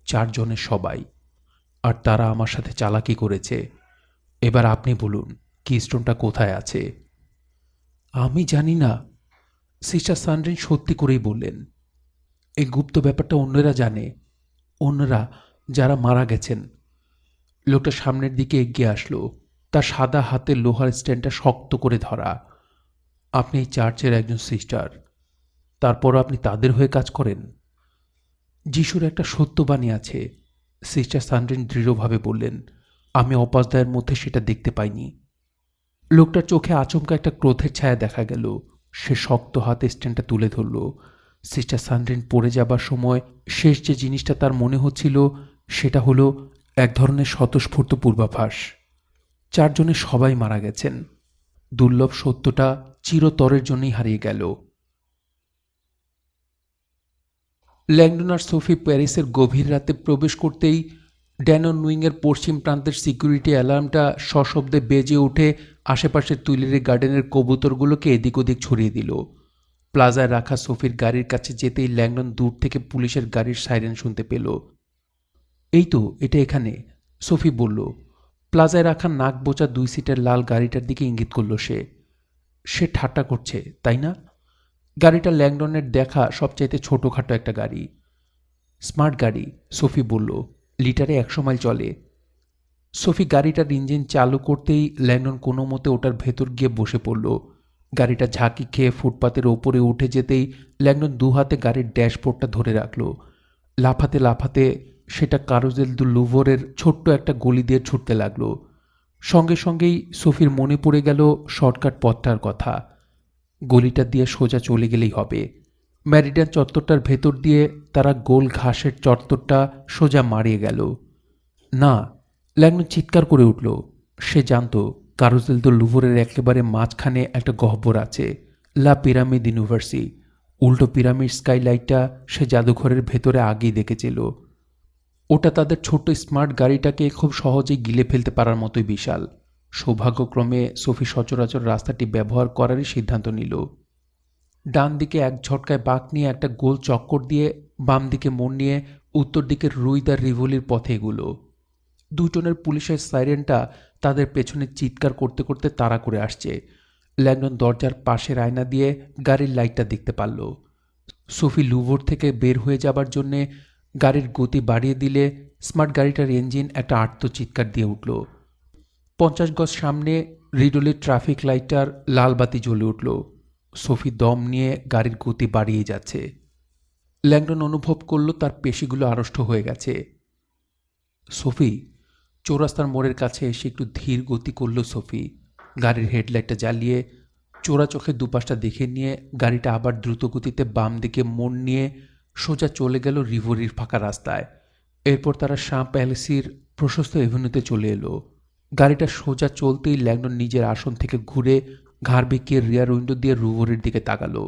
Speaker 1: 4জনের সবাই, আর তারা আমার সাথে চালাকি করেছে। এবার আপনি বলুন কিস্টোনটা কোথায় আছে? আমি জানি না, সিস্টার সান্ড্রিন সত্যি করেই বললেন। এই গুপ্ত ব্যাপারটা অন্যরা জানে, অন্যরা যারা মারা গেছেন। লোকটা সামনের দিকে এগিয়ে আসলো, তার সাদা হাতে লোহার স্ট্যান্ডটা শক্ত করে ধরা। আপনি এই চার্চের একজন সিস্টার, তারপরও আপনি তাদের হয়ে কাজ করেন। যিশুর একটা সত্যবাণী আছে, সিস্টার সান্ড্রিন দৃঢ়ভাবে বললেন। আমি অপাসদায়ের মধ্যে সেটা দেখতে পাইনি। লোকটার চোখে আচমকা একটা ক্রোধের ছায়া দেখা গেল। সে শক্ত হাতে স্ট্যান্ডটা তুলে ধরল। সিস্টার সানরিন পড়ে যাবার সময় শেষ যে জিনিসটা তার মনে হচ্ছিল সেটা হলো এক ধরনের স্বতঃস্ফূর্ত পূর্বাভাস। 4 জনে সবাই মারা গেছেন। দুর্লভ সত্যটা চিরতরের জন্যই হারিয়ে গেল। ল্যাংডন আর সোফি প্যারিসের গভীর রাতে প্রবেশ করতেই ড্যানন উইংয়ের পশ্চিম প্রান্তের সিকিউরিটি অ্যালার্মটা সশব্দে বেজে উঠে আশেপাশের তুইলেরি গার্ডেনের কবুতরগুলোকে এদিক ওদিক ছড়িয়ে দিল। প্লাজায় রাখা সোফির গাড়ির কাছে যেতেই ল্যাংডন দূর থেকে পুলিশের গাড়ির সাইরেন শুনতে পেল। এই তো, এটা এখানে, সোফি বলল। প্লাজায় রাখা নাক বোচা 2 সিটের লাল গাড়িটার দিকে ইঙ্গিত করল সে। সে ঠাট্টা করছে, তাই না? গাড়িটা ল্যাংডনের দেখা সবচাইতে ছোটোখাটো একটা গাড়ি। স্মার্ট গাড়ি, সোফি বলল। লিটারে 100 মাইল চলে। সোফি গাড়িটার ইঞ্জিন চালু করতেই ল্যাংডন কোনো মতে ওটার ভেতর গিয়ে বসে পড়ল। গাড়িটা ঝাঁকি খেয়ে ফুটপাতের ওপরে উঠে যেতেই ল্যাংডন 2 হাতে গাড়ির ড্যাশবোর্ডটা ধরে রাখল। লাফাতে লাফাতে সেটা কারুজেল দু লুভরের ছোট্ট একটা গলি দিয়ে ছুটতে লাগল। সঙ্গে সঙ্গেই সোফির মনে পড়ে গেল শর্টকাট পথটার কথা। গলিটা দিয়ে সোজা চলে গেলেই হবে। ম্যারিডান চত্বরটার ভেতর দিয়ে তারা গোল ঘাসের চত্বরটা সোজা মারিয়ে গেল। না, ল্যাংডন চিৎকার করে উঠল। সে জানত কারুজেল দো লুভরের একেবারে মাঝখানে একটা গহ্বর আছে, লা পিরামিড ইউনিভার্সি। উল্টো পিরামিড স্কাইলাইটটা সে জাদুঘরের ভেতরে আগেই দেখেছিল। ওটা তাদের ছোট্ট স্মার্ট গাড়িটাকে খুব সহজেই গিলে ফেলতে পারার মতোই বিশাল। সৌভাগ্যক্রমে সোফি সচরাচর রাস্তাটি ব্যবহার করারই সিদ্ধান্ত নিল। ডান দিকে এক ঝটকায় বাঁক নিয়ে একটা গোল চক্কর দিয়ে বাম দিকে মোড় নিয়ে উত্তর দিকের রুই দা রিভোলির পথে এগুলো। 2 জনের পুলিশের সাইরেনটা তাদের পেছনে চিৎকার করতে করতে তাড়া করে আসছে। ল্যাংডন দরজার পাশের আয়না দিয়ে গাড়ির লাইটটা দেখতে পারল। সোফি লুভর থেকে বের হয়ে যাবার জন্যে গাড়ির গতি বাড়িয়ে দিলে স্মার্ট গাড়িটার ইঞ্জিন একটা আর্তচিৎকার দিয়ে উঠল। 50 গজ সামনে রিডোলির ট্রাফিক লাইটটার লাল বাতি জ্বলে উঠল। সোফি দম নিয়ে গাড়ির গতি বাড়িয়ে যাচ্ছে। ল্যাংডন অনুভব করল তার পেশিগুলো আড়ষ্ট হয়ে গেছে। সোফি, চৌরাস্তার মোড়ের কাছে এসে একটু ধীর গতি করল সোফি। গাড়ির হেডলাইটটা জ্বালিয়ে চোরা চোখে দুপাশটা দেখে নিয়ে গাড়িটা আবার দ্রুত গতিতে বাম দিকে মোড় নিয়ে সোজা চলে গেল রিভোরির ফাঁকা রাস্তায়। এরপর তারা শাঁ প্যালেসির প্রশস্ত এভিনিউতে চলে এলো। গাড়িটা সোজা চলতেই ল্যাংডন নিজের আসন থেকে ঘুরে ঘাড় বেঁকিয়ে রিয়ার উইন্ডো দিয়ে রিভোরির দিকে তাকালো।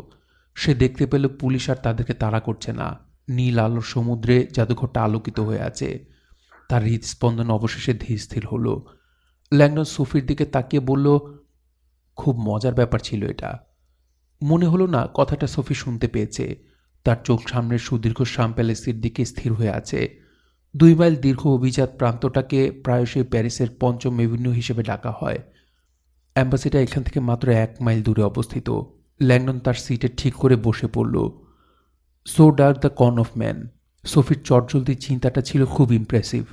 Speaker 1: সে দেখতে পেল পুলিশ আর তাদেরকে তাড়া করছে না। নীল আলোর সমুদ্রে জাদুঘরটা আলোকিত হয়ে আছে। তার হৃদস্পন্দন অবশেষে ধীর স্থির হলো। ল্যাংডন সোফির দিকে তাকিয়ে বলল, খুব মজার ব্যাপার ছিল এটা। মনে হলো না কথাটা সোফি শুনতে পেয়েছে। তার চোখ সামনের সুদীর্ঘ শাঁ প্যালেসের দিকে স্থির হয়ে আছে। 2 মাইল দীর্ঘ অভিজাত প্রান্তটাকে প্রায়শই প্যারিসের 5ম এভিনিউ হিসেবে ডাকা হয়। অ্যাম্বাসিটা এখান থেকে মাত্র 1 মাইল দূরে অবস্থিত। ল্যাংডন তার সিটে ঠিক করে বসে পড়ল। So dark the con of man. সোফির চটজলদি চিন্তাটা ছিল খুব impressive.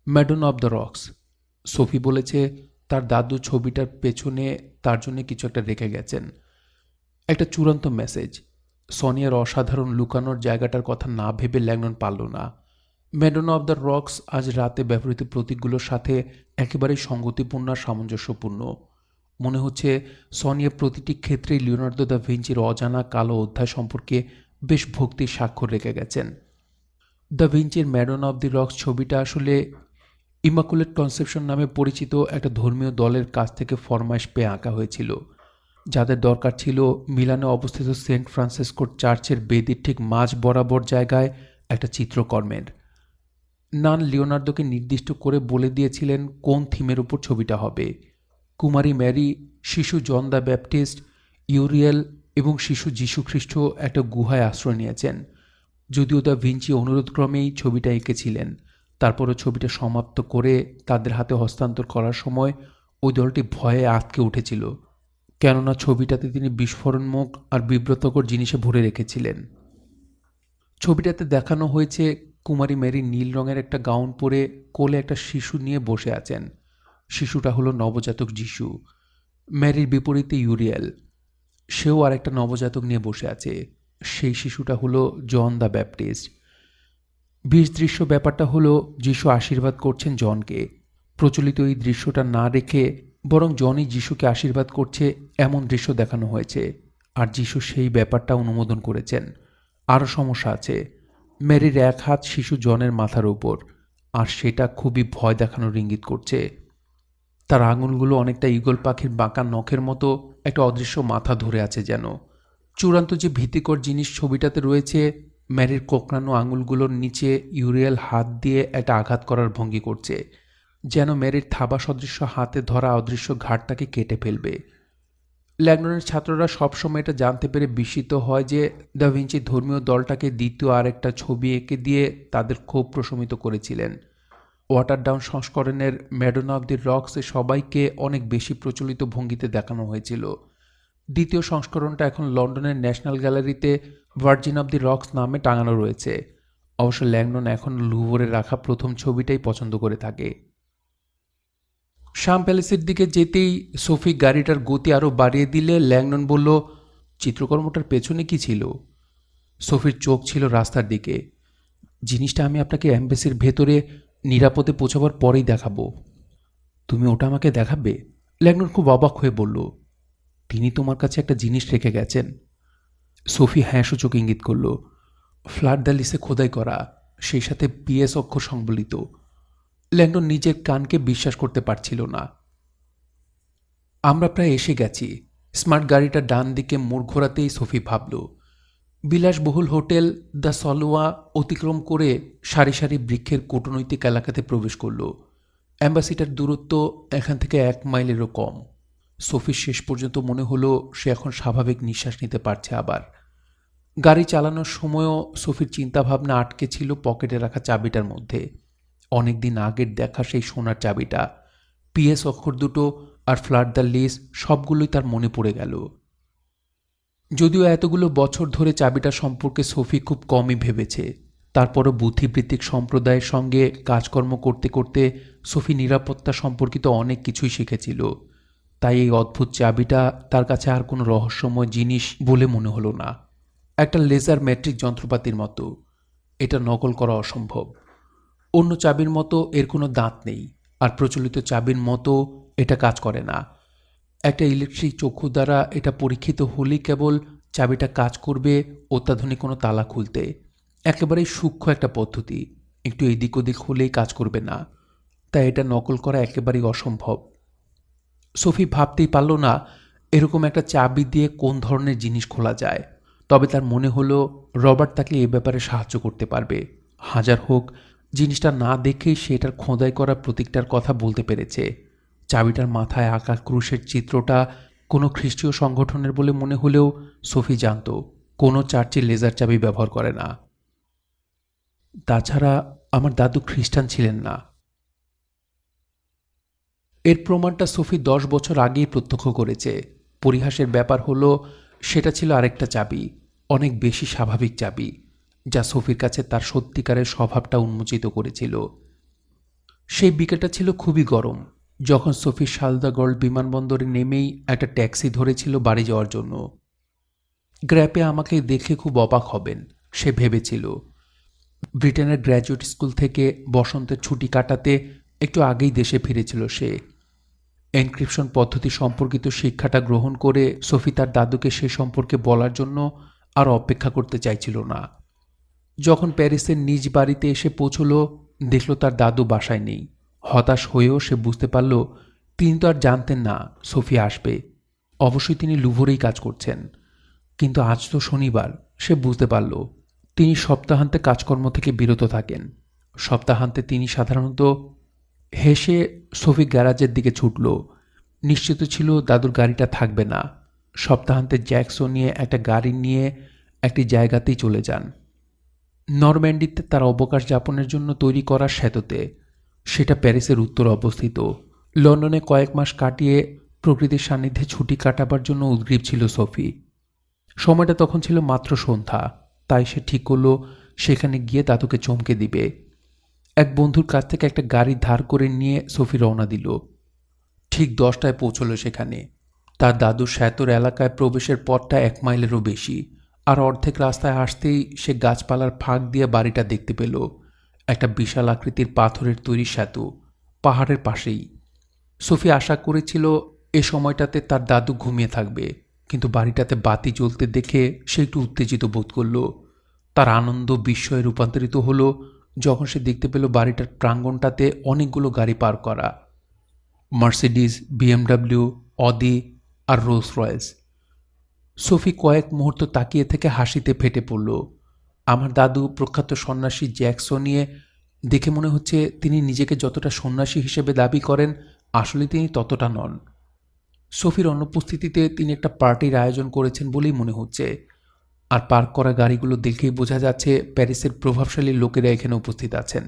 Speaker 1: Madonna of the rocks. Sophie বলেছে তার দাদু ছবিটার পেছনে তার জন্য কিছু একটা রেখে গেছেন, একটা চূড়ান্ত মেসেজ। সনিয়ার অসাধারণ লুকানোর জায়গাটার কথা না ভেবে ল্যাংডন পারল না। ম্যাডন অব দ্য রক্স আজ রাতে ব্যবহৃত প্রতীকগুলোর সাথে একেবারেই সঙ্গতিপূর্ণ আর সামঞ্জস্যপূর্ণ। মনে হচ্ছে সনিয়া প্রতিটি ক্ষেত্রেই লিওনার্দো দা ভিঞ্চির অজানা কালো অধ্যায় সম্পর্কে বেশ ভক্তির স্বাক্ষর রেখে গেছেন। দ্য ভিঞ্চির ম্যাডন অব দি রক্স ছবিটা আসলে ইমাকুলেট কনসেপশন নামে পরিচিত একটা ধর্মীয় দলের কাছ থেকে ফরমাইশ পেয়ে আঁকা হয়েছিল, যাদের দরকার ছিল মিলানে অবস্থিত সেন্ট ফ্রান্সিসকোর চার্চের বেদির ঠিক মাঝ বরাবর জায়গায় একটা চিত্রকর্মের। নান লিওনার্দোকে নির্দিষ্ট করে বলে দিয়েছিলেন কোন থিমের উপর ছবিটা হবে। কুমারী ম্যারি, শিশু জন দ্য ব্যাপটিস্ট, ইউরিয়েল এবং শিশু যীশুখ্রিস্ট একটা গুহায় আশ্রয় নিয়েছেন। যদিও দ্য ভিঞ্চি অনুরোধক্রমেই ছবিটা এঁকেছিলেন, তারপরও ছবিটা সমাপ্ত করে তাদের হাতে হস্তান্তর করার সময় ওই দলটি ভয়ে আঁতকে উঠেছিল, কেননা ছবিটাতে তিনি বিস্ফোরণমুখ আর বিব্রতকর জিনিসে ভরে রেখেছিলেন। ছবিটাতে দেখানো হয়েছে কুমারী ম্যারি নীল রঙের একটা গাউন পরে কোলে একটা শিশু নিয়ে বসে আছেন। শিশুটা হলো নবজাতক যিশু। ম্যারির বিপরীতে ইউরিয়েল, সেও আর একটা নবজাতক নিয়ে বসে আছে। সেই শিশুটা হলো জন দ্য ব্যাপটিস্ট। বিশ দৃশ্য ব্যাপারটা হলো যিশু আশীর্বাদ করছেন জনকে। প্রচলিত এই দৃশ্যটা না রেখে বরং জনি যিশুকে আশীর্বাদ করছে এমন দৃশ্য দেখানো হয়েছে, আর যিশু সেই ব্যাপারটা অনুমোদন করেছেন। আরও সমস্যা আছে। মেরির এক হাত শিশু জনের মাথার উপর, আর সেটা খুবই ভয় দেখানোর ইঙ্গিত করছে। তার আঙুলগুলো অনেকটা ঈগল পাখির বাঁকা নখের মতো একটা অদৃশ্য মাথা ধরে আছে যেন। চূড়ান্ত যে ভীতিকর জিনিস ছবিটাতে রয়েছে, ম্যারির কোঁকড়ানো আঙুলগুলোর নিচে ইউরিয়েল হাত দিয়ে একটা আঘাত করার ভঙ্গি করছে, যেন ম্যারির থাবা সদৃশ্য হাতে ধরা অদৃশ্য ঘাটটাকে কেটে ফেলবে। ল্যাংডনের ছাত্ররা সবসময় এটা জানতে পেরে বিস্মিত হয় যে দা ভিঞ্চি ধর্মীয় দলটাকে দ্বিতীয় আরেকটা ছবি এঁকে দিয়ে তাদের ক্ষোভ প্রশমিত করেছিলেন। ওয়াটারডাউন সংস্করণের ম্যাডোনা অব দি রক্সে সবাইকে অনেক বেশি প্রচলিত ভঙ্গিতে দেখানো হয়েছিল। দ্বিতীয় সংস্করণটা এখন লন্ডনের ন্যাশনাল গ্যালারিতে ভার্জিন অব দি রক্স নামে টাঙানো রয়েছে। অবশ্য ল্যাংডন এখন লুভরে রাখা প্রথম ছবিটাই পছন্দ করে থাকে। শাম প্যালেসের দিকে যেতেই সোফি গাড়িটার গতি আরও বাড়িয়ে দিলে ল্যাংডন বলল, চিত্রকর্মটার পেছনে কি ছিল? সোফির চোখ ছিল রাস্তার দিকে। জিনিসটা আমি আপনাকে অ্যাম্বাসির ভেতরে নিরাপদে পৌঁছাবার পরেই দেখাবো। তুমি ওটা আমাকে দেখাবে? ল্যাংডন খুব অবাক হয়ে বলল, তিনি তোমার কাছে একটা জিনিস রেখে গেছেন। সোফি হ্যাঁ সূচক ইঙ্গিত করল। ফ্লাড দ্য লিসে খোদাই করা, সেই সাথে পিএস অক্ষর সংবলিত। ল্যাংডন নিজের কানকে বিশ্বাস করতে পারছিল না। আমরা প্রায় এসে গেছি। স্মার্ট গাড়িটা ডান দিকে মোড় ঘোরাতেই সোফি ভাবল। বিলাসবহুল হোটেল দ্য সলোয়া অতিক্রম করে সারি সারি বৃক্ষের কূটনৈতিক এলাকাতে প্রবেশ করল। অ্যাম্বাসিটার দূরত্ব এখান থেকে 1 মাইলেরও কম। সোফির শেষ পর্যন্ত মনে হলো সে এখন স্বাভাবিক নিঃশ্বাস নিতে পারছে আবার। গাড়ি চালানোর সময়ও সোফির চিন্তাভাবনা আটকে ছিল পকেটে রাখা চাবিটার মধ্যে। অনেকদিন আগের দেখা সেই সোনার চাবিটা, পিএস অক্ষর দুটো আর ফ্লাড দ্য লিস সবগুলোই তার মনে পড়ে গেল। যদিও এতগুলো বছর ধরে চাবিটা সম্পর্কে সোফি খুব কমই ভেবেছে, তারপরও বুদ্ধিবৃত্তিক সম্প্রদায়ের সঙ্গে কাজকর্ম করতে করতে সোফি নিরাপত্তা সম্পর্কিত অনেক কিছুই শিখেছিল। তাই এই অদ্ভুত চাবিটা তার কাছে আর কোনো রহস্যময় জিনিস বলে মনে হলো না। একটা লেজার ম্যাট্রিক যন্ত্রপাতির মতো। এটা নকল করা অসম্ভব। অন্য চাবির মতো এর কোনো দাঁত নেই, আর প্রচলিত চাবির মতো এটা কাজ করে না। একটা ইলেকট্রিক চক্ষু দ্বারা এটা পরীক্ষিত হলেই কেবল চাবিটা কাজ করবে অত্যাধুনিক কোনো তালা খুলতে। একেবারেই সূক্ষ্ম একটা পদ্ধতি, একটু এদিক ওদিক হলেই কাজ করবে না। তাই এটা নকল করা একেবারেই অসম্ভব। সোফি ভাবতেই পারল না এরকম একটা চাবি দিয়ে কোন ধরনের জিনিস খোলা যায়। তবে তার মনে হলো রবার্ট তাকে এ ব্যাপারে সাহায্য করতে পারবে। হাজার হোক, জিনিসটা না দেখেই সে এটার খোদাই করা প্রতীকটার কথা বলতে পেরেছে। চাবিটার মাথায় আঁকা ক্রুশের চিত্রটা কোনো খ্রিস্টীয় সংগঠনের বলে মনে হলেও সোফি জানত কোনো চার্চে লেজার চাবি ব্যবহার করে না। তাছাড়া আমার দাদু খ্রিস্টান ছিলেন না। এর প্রমাণটা সোফি 10 বছর আগেই প্রত্যক্ষ করেছে। পরিহাসের ব্যাপার হলো সেটা ছিল আরেকটা চাবি, অনেক বেশি স্বাভাবিক চাবি, যা সোফির কাছে তার সত্যিকারের স্বভাবটা উন্মোচিত করেছিল। সেই বিকেলটা ছিল খুবই গরম, যখন সোফি শালদাগড় বিমানবন্দরে নেমেই একটা ট্যাক্সি ধরেছিল বাড়ি যাওয়ার জন্য। গ্র্যাপে আমাকে দেখে খুব অবাক হবেন সে ভেবেছিল। ব্রিটেনের গ্র্যাজুয়েট স্কুল থেকে বসন্তের ছুটি কাটাতে একটু আগেই দেশে ফিরেছিল সে। এনক্রিপশন পদ্ধতি সম্পর্কিত শিক্ষাটা গ্রহণ করে সোফি তার দাদুকে সে সম্পর্কে বলার জন্য আর অপেক্ষা করতে চাইছিল না। যখন প্যারিসের নিজ বাড়িতে এসে পৌঁছল, দেখল তার দাদু বাসায় নেই। হতাশ হয়েও সে বুঝতে পারল তিনি তো আর জানতেন না সোফি আসবে। অবশ্যই তিনি লুভরেই কাজ করছেন। কিন্তু আজ তো শনিবার, সে বুঝতে পারল তিনি সপ্তাহান্তে কাজকর্ম থেকে বিরত থাকেন। সপ্তাহান্তে তিনি সাধারণত হেসে সোফি গ্যারাজের দিকে ছুটল। নিশ্চিত ছিল দাদুর গাড়িটা থাকবে না। সপ্তাহান্তে জ্যাকসন নিয়ে একটা গাড়ি নিয়ে একটি জায়গাতেই চলে যান, নরম্যান্ডিতে তার অবকাশ যাপনের জন্য তৈরি করা সেতুতে। সেটা প্যারিসের উত্তরে অবস্থিত। লন্ডনে কয়েক মাস কাটিয়ে প্রকৃতির সান্নিধ্যে ছুটি কাটাবার জন্য উদ্গ্রীব ছিল সোফি। সময়টা তখন ছিল মাত্র সন্ধ্যা, তাই সে ঠিক করল সেখানে গিয়ে দাদুকে চমকে দিবে। এক বন্ধুর কাছ থেকে একটা গাড়ি ধার করে নিয়ে সোফি রওনা দিল। ঠিক 10টায় পৌঁছল সেখানে। তার দাদুর শ্যাতর এলাকায় প্রবেশের পথটা 1 মাইলেরও বেশি, আর অর্ধেক রাস্তায় আসতেই সে গাছপালার ফাঁক দিয়ে বাড়িটা দেখতে পেল। একটা বিশাল আকৃতির পাথরের তৈরি সেতু, পাহাড়ের পাশেই। সোফি আশা করেছিল এ সময়টাতে তার দাদু ঘুমিয়ে থাকবে, কিন্তু বাড়িটাতে বাতি জ্বলতে দেখে সে একটু উত্তেজিত বোধ করল। তার আনন্দ বিস্ময়ে রূপান্তরিত হলো যখন সে দেখতে পেল বাড়িটার প্রাঙ্গণটাতে অনেকগুলো গাড়ি পার্ক করা। মার্সিডিজ, বিএমডাব্লিউ, অদি আর রোলস রয়েস। সোফি কয়েক মুহূর্ত তাকিয়ে থেকে হাসিতে ফেটে পড়ল। আমার দাদু প্রখ্যাত সন্ন্যাসী জ্যাকসনিয়ে দেখে মনে হচ্ছে তিনি নিজেকে যতটা সন্ন্যাসী হিসেবে দাবি করেন আসলে তিনি ততটা নন। সোফির অনুপস্থিতিতে তিনি একটা পার্টির আয়োজন করেছেন বলেই মনে হচ্ছে, আর পার্ক করা গাড়িগুলো দেখেই বোঝা যাচ্ছে প্যারিসের প্রভাবশালী লোকেরা এখানে উপস্থিত আছেন।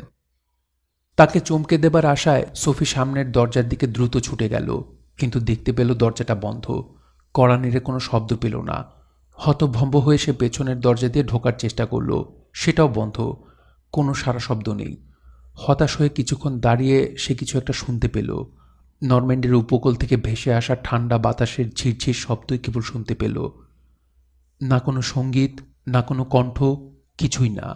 Speaker 1: তাকে চমকে দেবার আশায় সোফি সামনের দরজার দিকে দ্রুত ছুটে গেল, কিন্তু দেখতে পেল দরজাটা বন্ধ। কড়া নেড়ে কোনো শব্দ পেল না। হতভম্ব হয়ে সে পেছনের দরজা দিয়ে ঢোকার চেষ্টা করল, সেটাও বন্ধ, কোনো সারা শব্দ নেই। হতাশ হয়ে কিছুক্ষণ দাঁড়িয়ে সে কিছু একটা শুনতে পেল। নরম্যান্ডির উপকূল থেকে ভেসে আসা ঠান্ডা বাতাসের ঝিরঝির শব্দই কেবল শুনতে পেল। না কোনো সঙ্গীত, না কোনো কণ্ঠ, কিছুই না।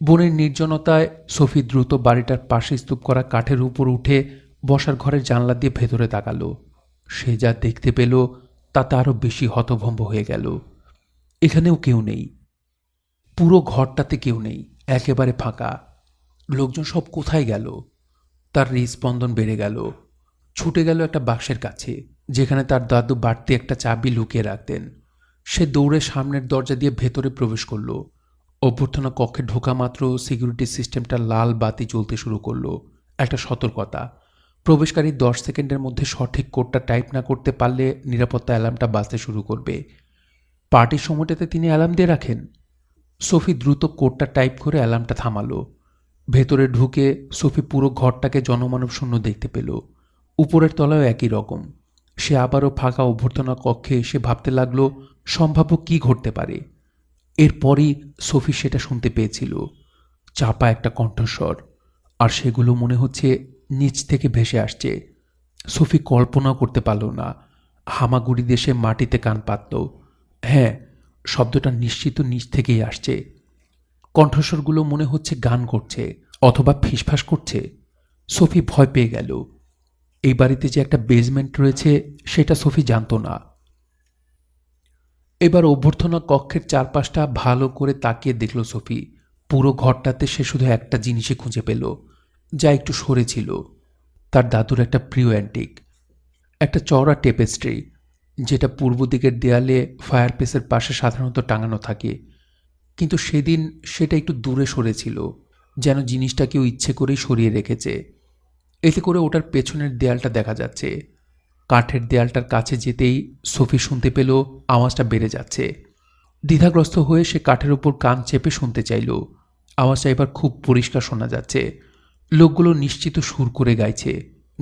Speaker 1: বনের নির্জনতায় সোফি দ্রুত বাড়িটার পাশে স্তূপ করা কাঠের উপর উঠে বসার ঘরের জানলা দিয়ে ভেতরে তাকালো। সে যা দেখতে পেল তাতে আরও বেশি হতভম্ব হয়ে গেল। এখানেও কেউ নেই, পুরো ঘরটাতে কেউ নেই, একেবারে ফাঁকা। লোকজন সব কোথায় গেল? তার হৃদস্পন্দন বেড়ে গেল। ছুটে গেল একটা বাক্সের কাছে, যেখানে তার দাদু বাড়তি একটা চাবি লুকিয়ে রাখতেন। সে দৌড়ে সামনের দরজা দিয়ে ভেতরে প্রবেশ করল। অভ্যর্থনা কক্ষে ঢোকা মাত্র সিকিউরিটি সিস্টেমটা লাল বাতি জ্বলতে শুরু করলো। একটা সতর্কতা, প্রবেশকারী 10 সেকেন্ডের মধ্যে সঠিক কোডটা টাইপ না করতে পারলে নিরাপত্তা অ্যালার্মটা বাজতে শুরু করবে। পার্টির সময়টাতে তিনি অ্যালার্ম দিয়ে রাখেন। সোফি দ্রুত কোডটা টাইপ করে অ্যালার্মটা থামালো। ভেতরে ঢুকে সোফি পুরো ঘরটাকে জনমানব শূন্য দেখতে পেল। উপরের তলায়ও একই রকম। সে আবারও ফাঁকা অভ্যর্থনা কক্ষে এসে ভাবতে লাগলো সম্ভাব্য কি ঘটতে পারে। এরপরই সোফি সেটা শুনতে পেয়েছিল, চাপা একটা কণ্ঠস্বর, আর সেগুলো মনে হচ্ছে নিচ থেকে ভেসে আসছে। সোফি কল্পনাও করতে পারল না হামাগুড়ি দেশে মাটিতে কান পাতল। হ্যাঁ, শব্দটা নিশ্চিত নিচ থেকেই আসছে। কণ্ঠস্বরগুলো মনে হচ্ছে গান করছে অথবা ফিসফাস করছে। সোফি ভয় পেয়ে গেল। এই বাড়িতে যে একটা বেজমেন্ট রয়েছে সেটা সোফি জানত না। এবার অভ্যর্থনা কক্ষের চারপাশটা ভালো করে তাকিয়ে দেখল সোফি। পুরো ঘরটাতে সে শুধু একটা জিনিসই খুঁজে পেল, যা একটু সরে ছিল। তার দাদুর একটা প্রিয় অ্যান্টিক, একটা চওড়া টেপেস্ট্রি, যেটা পূর্ব দিকের দেয়ালে ফায়ারপ্লেসের পাশে সাধারণত টাঙানো থাকে। কিন্তু সেদিন সেটা একটু দূরে সরেছিল, যেন জিনিসটা কেউ ইচ্ছে করেই সরিয়ে রেখেছে। এতে করে ওটার পেছনের দেয়ালটা দেখা যাচ্ছে। কাঠের দেয়ালটার কাছে যেতেই সোফি শুনতে পেল আওয়াজটা বেড়ে যাচ্ছে। দ্বিধাগ্রস্ত হয়ে সে কাঠের উপর কান চেপে শুনতে চাইল। আওয়াজটা এবার খুব পরিষ্কার শোনা যাচ্ছে। লোকগুলো নিশ্চিত সুর করে গাইছে।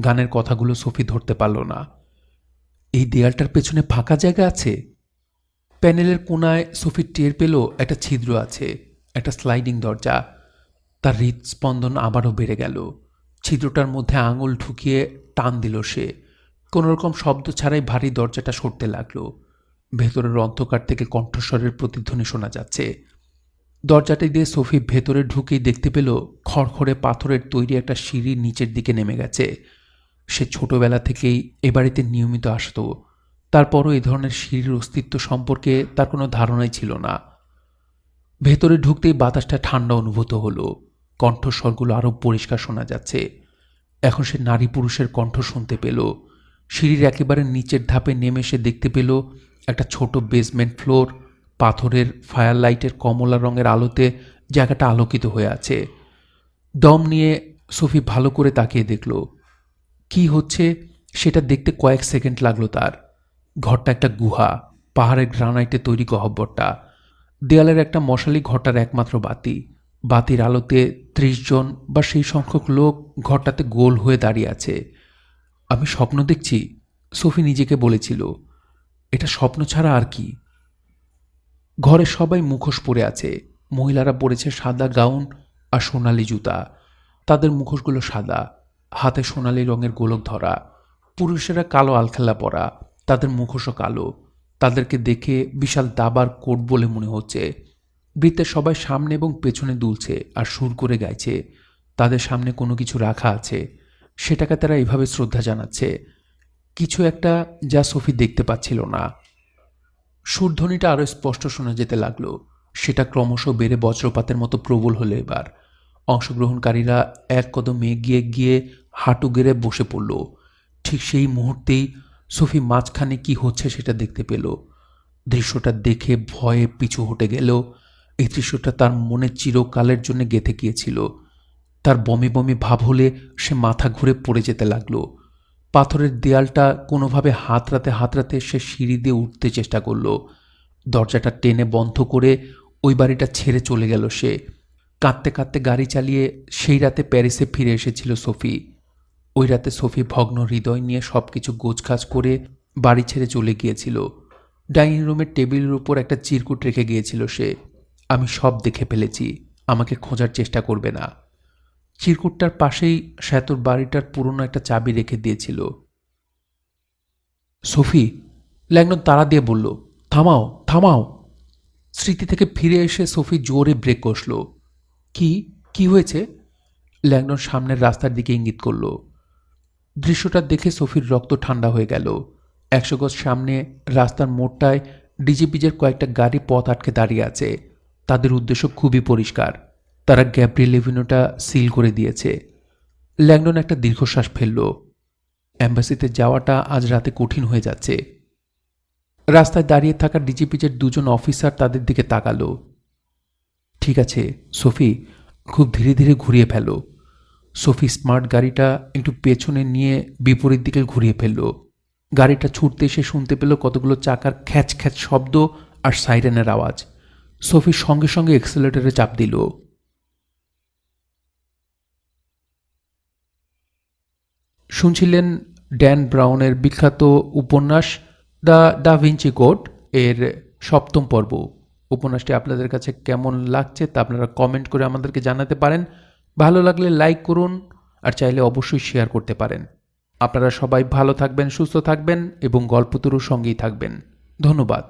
Speaker 1: গানের কথাগুলো সোফি ধরতে পারল না। এই দেয়ালটার পেছনে ফাঁকা জায়গা আছে। প্যানেলের কোনায় সোফি টের পেল একটা ছিদ্র আছে, একটা স্লাইডিং দরজা। তার হৃদস্পন্দন আবারও বেড়ে গেল। ছিদ্রটার মধ্যে আঙুল ঢুকিয়ে টান দিল সে। কোনোরকম শব্দ ছাড়াই ভারী দরজাটা সরতে লাগলো। ভেতরের অন্ধকার থেকে কণ্ঠস্বরের প্রতিধ্বনি শোনা যাচ্ছে। দরজাটি দিয়ে সোফি ভেতরে ঢুকেই দেখতে পেল খড়খড়ে পাথরের তৈরি একটা সিঁড়ি নিচের দিকে নেমে গেছে। সে ছোটবেলা থেকেই এ বাড়িতে নিয়মিত আসত, তারপরও এই ধরনের সিঁড়ির অস্তিত্ব সম্পর্কে তার কোনো ধারণাই ছিল না। ভেতরে ঢুকতেই বাতাসটা ঠান্ডা অনুভূত হলো। কণ্ঠস্বরগুলো আরও পরিষ্কার শোনা যাচ্ছে। এখন সে নারী পুরুষের কণ্ঠ শুনতে পেল। সিঁড়ির একেবারে নিচের ধাপে নেমে সে দেখতে পেল একটা ছোট বেসমেন্ট ফ্লোর। পাথরের ফায়ার লাইটের কমলা রঙের আলোতে জায়গাটা আলোকিত হয়ে আছে। দম নিয়ে সোফি ভালো করে তাকিয়ে দেখল কি হচ্ছে সেটা দেখতে কয়েক সেকেন্ড লাগলো তার। ঘরটা একটা গুহা, পাহাড়ের গ্রানাইটে তৈরি গহ্বরটা। দেয়ালের একটা মশালি ঘরটার একমাত্র বাতি। বাতির আলোতে 30 জন বা সেই সংখ্যক লোক ঘরটাতে গোল হয়ে দাঁড়িয়ে আছে। আমি স্বপ্ন দেখছি, সোফি নিজেকে বলেছিল। এটা স্বপ্ন ছাড়া আর কি। ঘরে সবাই মুখোশ পরে আছে। মহিলারা পরেছে সাদা গাউন আর সোনালি জুতা। তাদের মুখোশগুলো সাদা, হাতে সোনালি রঙের গোলক ধরা। পুরুষেরা কালো আলখাল্লা পরা, তাদের মুখোশও কালো। তাদেরকে দেখে বিশাল দাবার কোট বলে মনে হচ্ছে। বৃত্তের সবাই সামনে এবং পেছনে দুলছে আর সুর করে গাইছে। তাদের সামনে কোনো কিছু রাখা আছে। সেটাকে তারা এভাবে শ্রদ্ধা জানাচ্ছে। কিছু একটা যা সোফি দেখতে পাচ্ছিল না। সুরধ্বনিটা আরও স্পষ্ট শোনা যেতে লাগলো। সেটা ক্রমশ বেড়ে বজ্রপাতের মতো প্রবল হলো এবার। অংশগ্রহণকারীরা এক কদম এগিয়ে গিয়ে হাঁটু গেড়ে বসে পড়ল। ঠিক সেই মুহূর্তেই সোফি মাঝখানে কি হচ্ছে সেটা দেখতে পেল। দৃশ্যটা দেখে ভয়ে পিছু হটে গেল। এই দৃশ্যটা তার মনে চিরকালের জন্য গেঁথে গিয়েছিল। তার বমি বমি ভাব হলে সে মাথা ঘুরে পড়ে যেতে লাগলো। পাথরের দেয়ালটা কোনোভাবে হাতড়াতে সে সিঁড়ি দিয়ে উঠতে চেষ্টা করল। দরজাটা টেনে বন্ধ করে ওই বাড়িটা ছেড়ে চলে গেল সে। কাঁদতে কাঁদতে গাড়ি চালিয়ে সেই রাতে প্যারিসে ফিরে এসেছিল সোফি। ওই রাতে সোফি ভগ্ন হৃদয় নিয়ে সব কিছু গোছগাছ করে বাড়ি ছেড়ে চলে গিয়েছিল। ডাইনিং রুমের টেবিলের উপর একটা চিরকুট রেখে গিয়েছিল সে। আমি সব দেখে ফেলেছি, আমাকে খোঁজার চেষ্টা করবে না। চিরকুটটার পাশেই শ্বেতর বাড়িটার পুরনো একটা চাবি রেখে দিয়েছিল। সোফি, ল্যাংডন তাড়া দিয়ে বলল, থামাও থামাও। স্মৃতি থেকে ফিরে এসে সোফি জোরে ব্রেক কষল। কি কি হয়েছে? ল্যাংডন সামনের রাস্তার দিকে ইঙ্গিত করল। দৃশ্যটা দেখে সোফির রক্ত ঠান্ডা হয়ে গেল। 100 গজ সামনে রাস্তার মোড়টায় ডিজিপিজের কয়েকটা গাড়ি পথ আটকে দাঁড়িয়ে আছে। তাদের উদ্দেশ্য খুবই পরিষ্কার। তারা গ্যাব্রিয়েল এভিনিউটা সিল করে দিয়েছে। ল্যাংডন একটা দীর্ঘশ্বাস ফেলল। অ্যাম্বাসিতে যাওয়াটা আজ রাতে কঠিন হয়ে যাচ্ছে। রাস্তায় দাঁড়িয়ে থাকা ডিজিপিজের দুজন অফিসার তাদের দিকে তাকালো। ঠিক আছে সোফি, খুব ধীরে ধীরে ঘুরিয়ে ফেলো। সোফি স্মার্ট গাড়িটা একটু পেছনে নিয়ে বিপরীত দিকে ঘুরিয়ে ফেলল। গাড়িটা ছুটতে এসে শুনতে পেল কতগুলো চাকার খ্যাচ খ্যাচ শব্দ আর সাইরেনের আওয়াজ। সোফি সঙ্গে সঙ্গে এক্সেলেটরে চাপ দিল। শুনছিলেন ড্যান ব্রাউনের বিখ্যাত উপন্যাস দ্য ডা ভিঞ্চি কোড এর 7ম পর্ব। উপন্যাসটি আপনাদের কাছে কেমন লাগছে তা আপনারা কমেন্ট করে আমাদেরকে জানাতে পারেন। ভালো লাগলে লাইক করুন, আর চাইলে অবশ্যই শেয়ার করতে পারেন। আপনারা সবাই ভালো থাকবেন, সুস্থ থাকবেন এবং গল্পতরুর সঙ্গেই থাকবেন। ধন্যবাদ।